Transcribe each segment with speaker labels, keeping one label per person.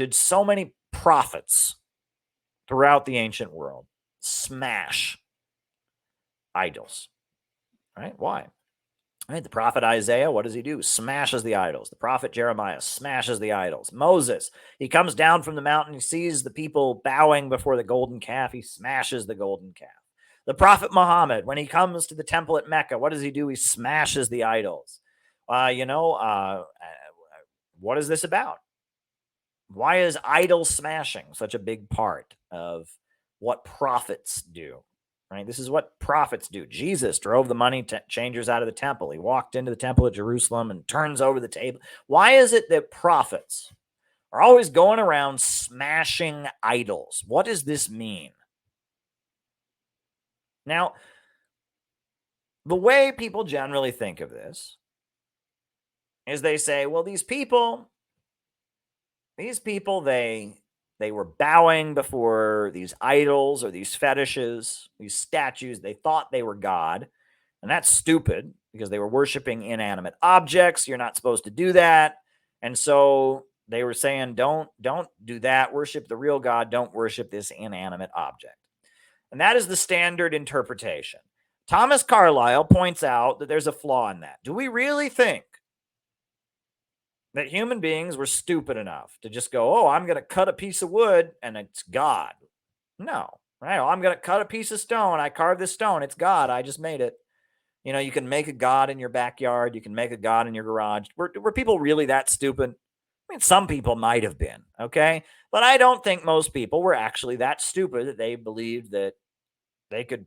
Speaker 1: did so many prophets throughout the ancient world smash idols? Right? Why? Right? The prophet Isaiah, what does he do? Smashes the idols. The prophet Jeremiah smashes the idols. Moses, he comes down from the mountain, he sees the people bowing before the golden calf, he smashes the golden calf. The prophet Muhammad, when he comes to the temple at Mecca, what does he do? He smashes the idols. What is this about? Why is idol smashing such a big part of what prophets do? Right? This is what prophets do. Jesus drove the money changers out of the temple. He walked into the temple at Jerusalem and turns over the table. Why is it that prophets are always going around smashing idols? What does this mean? Now, the way people generally think of this is they say, well, these people, they were bowing before these idols or these fetishes, these statues. They thought they were God. And that's stupid because they were worshiping inanimate objects. You're not supposed to do that. And so they were saying, don't do that. Worship the real God. Don't worship this inanimate object. And that is the standard interpretation. Thomas Carlyle points out that there's a flaw in that. Do we really think that human beings were stupid enough to just go, oh, I'm going to cut a piece of wood and it's God? No, right? Oh, I'm going to cut a piece of stone. I carved this stone. It's God. I just made it. You know, you can make a God in your backyard. You can make a God in your garage. Were people really that stupid? I mean, some people might have been, okay? But I don't think most people were actually that stupid that they believed that they could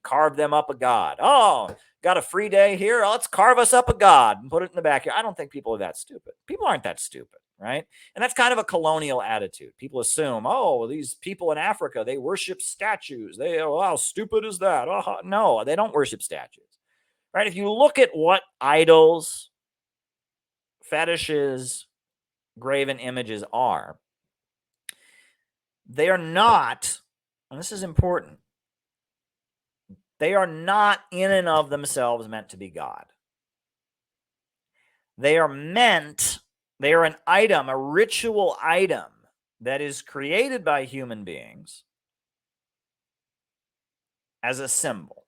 Speaker 1: carve them up a God. Oh, got a free day here. Let's carve us up a God and put it in the backyard. I don't think people are that stupid. People aren't that stupid, right? And that's kind of a colonial attitude. People assume, oh, these people in Africa, they worship statues. How stupid is that? Oh, no, they don't worship statues, right? If you look at what idols, fetishes, graven images are, they are not, and this is important, they are not in and of themselves meant to be God. They are an item, a ritual item that is created by human beings as a symbol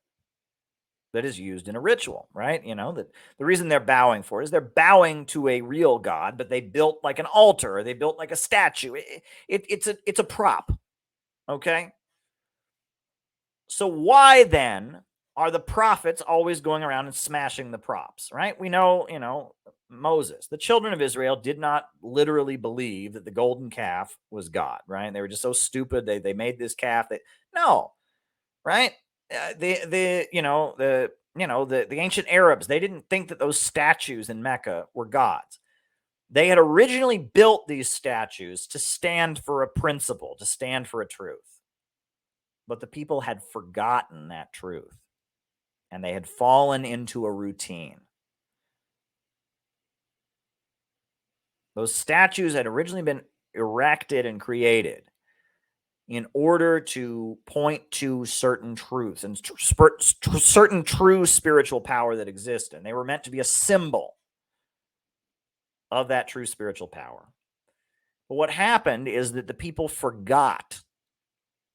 Speaker 1: that is used in a ritual, right? You know, that the reason they're bowing for it is they're bowing to a real God, but they built like an altar, or they built like a statue. It's a prop, okay? So why then are the prophets always going around and smashing the props, right? We know, Moses, the children of Israel did not literally believe that the golden calf was God, right? They were just so stupid. They made this calf. No, right? The ancient Arabs, they didn't think that those statues in Mecca were gods. They had originally built these statues to stand for a principle, to stand for a truth. But the people had forgotten that truth, and they had fallen into a routine. Those statues had originally been erected and created in order to point to certain truths and certain true spiritual power that exists. And they were meant to be a symbol of that true spiritual power. But what happened is that the people forgot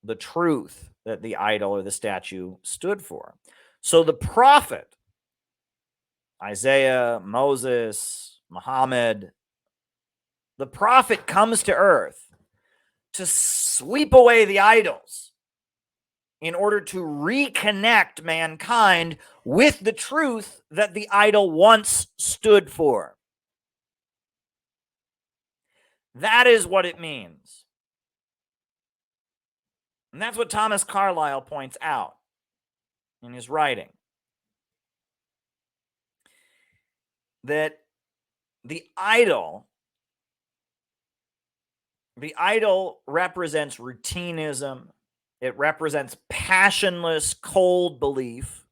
Speaker 1: the truth that the idol or the statue stood for. So the prophet, Isaiah, Moses, Muhammad, the prophet comes to earth to sweep away the idols in order to reconnect mankind with the truth that the idol once stood for. That is what it means. And that's what Thomas Carlyle points out in his writing. That the idol represents routinism. It represents passionless, cold belief,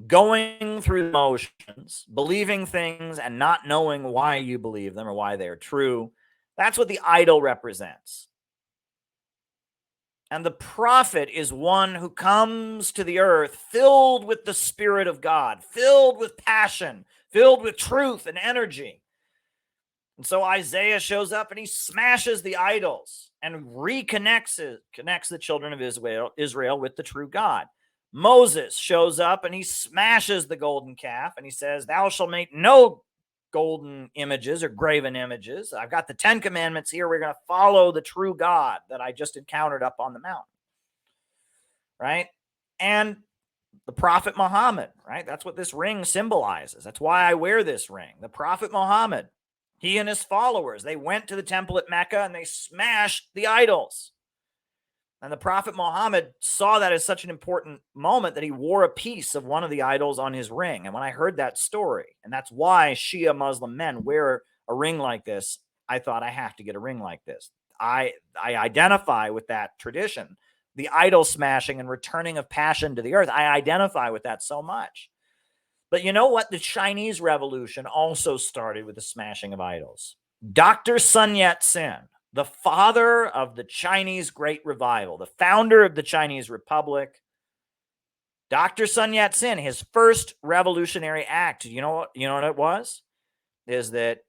Speaker 1: going through the motions, believing things and not knowing why you believe them or why they're true. That's what the idol represents. And the prophet is one who comes to the earth filled with the Spirit of God, filled with passion, filled with truth and energy, And so Isaiah shows up and he smashes the idols and connects the children of Israel with the true God. Moses shows up and he smashes the golden calf and he says, "Thou shalt make no golden images or graven images. I've got the 10 commandments here. We're going to follow the true God that I just encountered up on the mountain." Right? And the Prophet Muhammad, right? That's what this ring symbolizes. That's why I wear this ring. The Prophet Muhammad, he and his followers, they went to the temple at Mecca and they smashed the idols. And the Prophet Muhammad saw that as such an important moment that he wore a piece of one of the idols on his ring. And when I heard that story, and that's why Shia Muslim men wear a ring like this, I thought I have to get a ring like this. I identify with that tradition, the idol smashing and returning of passion to the earth. I identify with that so much. But you know what? The Chinese Revolution also started with the smashing of idols. Dr. Sun Yat-sen, the father of the Chinese Great Revival, the founder of the Chinese Republic, Dr. Sun Yat-sen, his first revolutionary act, you know what it was? Is that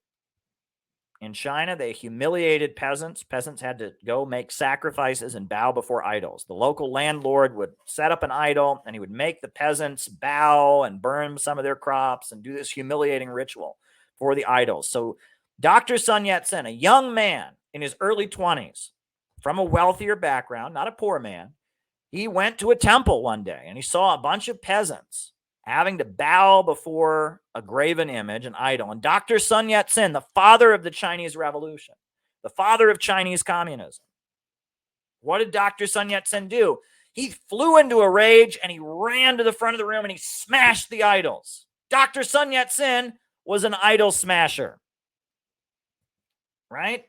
Speaker 1: in China, they humiliated peasants. Peasants had to go make sacrifices and bow before idols. The local landlord would set up an idol and he would make the peasants bow and burn some of their crops and do this humiliating ritual for the idols. So Dr. Sun Yat-sen, a young man in his early 20s, from a wealthier background, not a poor man, he went to a temple one day and he saw a bunch of peasants having to bow before a graven image, an idol. And Dr. Sun Yat-sen, the father of the Chinese Revolution, the father of Chinese communism, what did Dr. Sun Yat-sen do? He flew into a rage and he ran to the front of the room and he smashed the idols. Dr. Sun Yat-sen was an idol smasher, right?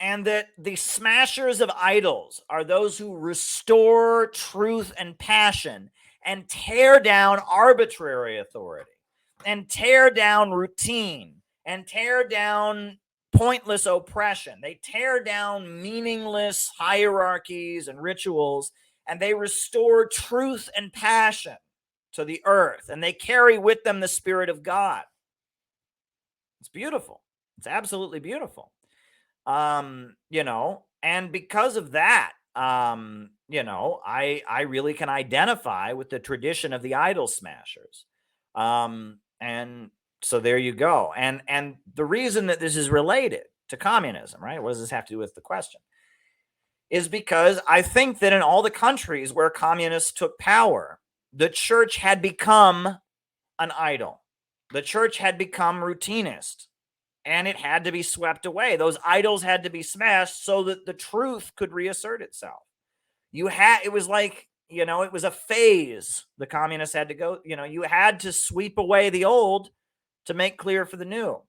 Speaker 1: And that the smashers of idols are those who restore truth and passion and tear down arbitrary authority and tear down routine and tear down pointless oppression. They tear down meaningless hierarchies and rituals, and they restore truth and passion to the earth, and they carry with them the Spirit of God. It's beautiful. It's absolutely beautiful. And because of that, I really can identify with the tradition of the idol smashers. And so there you go. And the reason that this is related to communism, right? What does this have to do with the question? Is because I think that in all the countries where communists took power, the church had become an idol. The church had become routinist. And it had to be swept away. Those idols had to be smashed so that the truth could reassert itself. It was like, it was a phase the communists had to go, you had to sweep away the old to make clear for the new,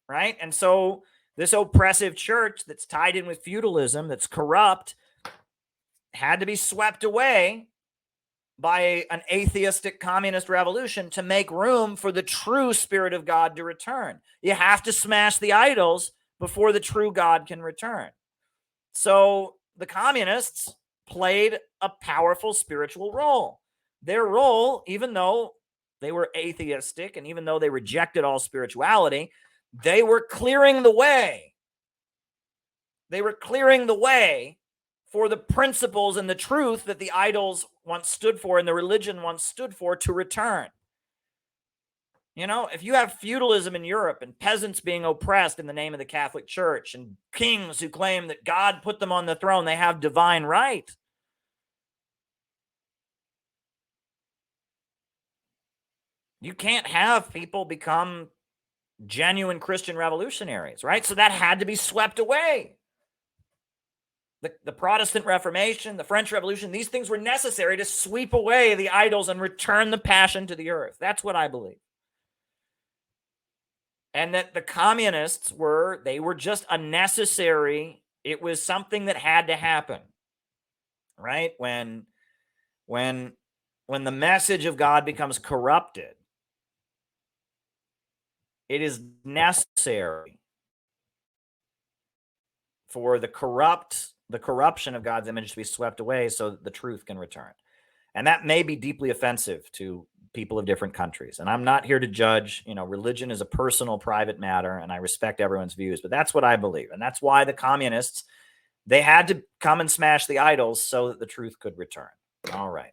Speaker 1: right? And so this oppressive church that's tied in with feudalism, that's corrupt, had to be swept away by an atheistic communist revolution to make room for the true Spirit of God to return. You have to smash the idols before the true God can return. So the communists played a powerful spiritual role. Their role, even though they were atheistic and even though they rejected all spirituality, they were clearing the way. They were clearing the way for the principles and the truth that the idols once stood for and the religion once stood for to return. If you have feudalism in Europe and peasants being oppressed in the name of the Catholic Church and kings who claim that God put them on the throne, they have divine right. You can't have people become genuine Christian revolutionaries, right? So that had to be swept away. The Protestant Reformation, the French Revolution, these things were necessary to sweep away the idols and return the passion to the earth. That's what I believe. And that the communists were just a necessary, it was something that had to happen, right? When the message of God becomes corrupted, it is necessary for the corruption of God's image to be swept away so that the truth can return. And that may be deeply offensive to people of different countries. And I'm not here to judge. Religion is a personal, private matter, and I respect everyone's views, but that's what I believe. And that's why the communists, they had to come and smash the idols so that the truth could return. All right.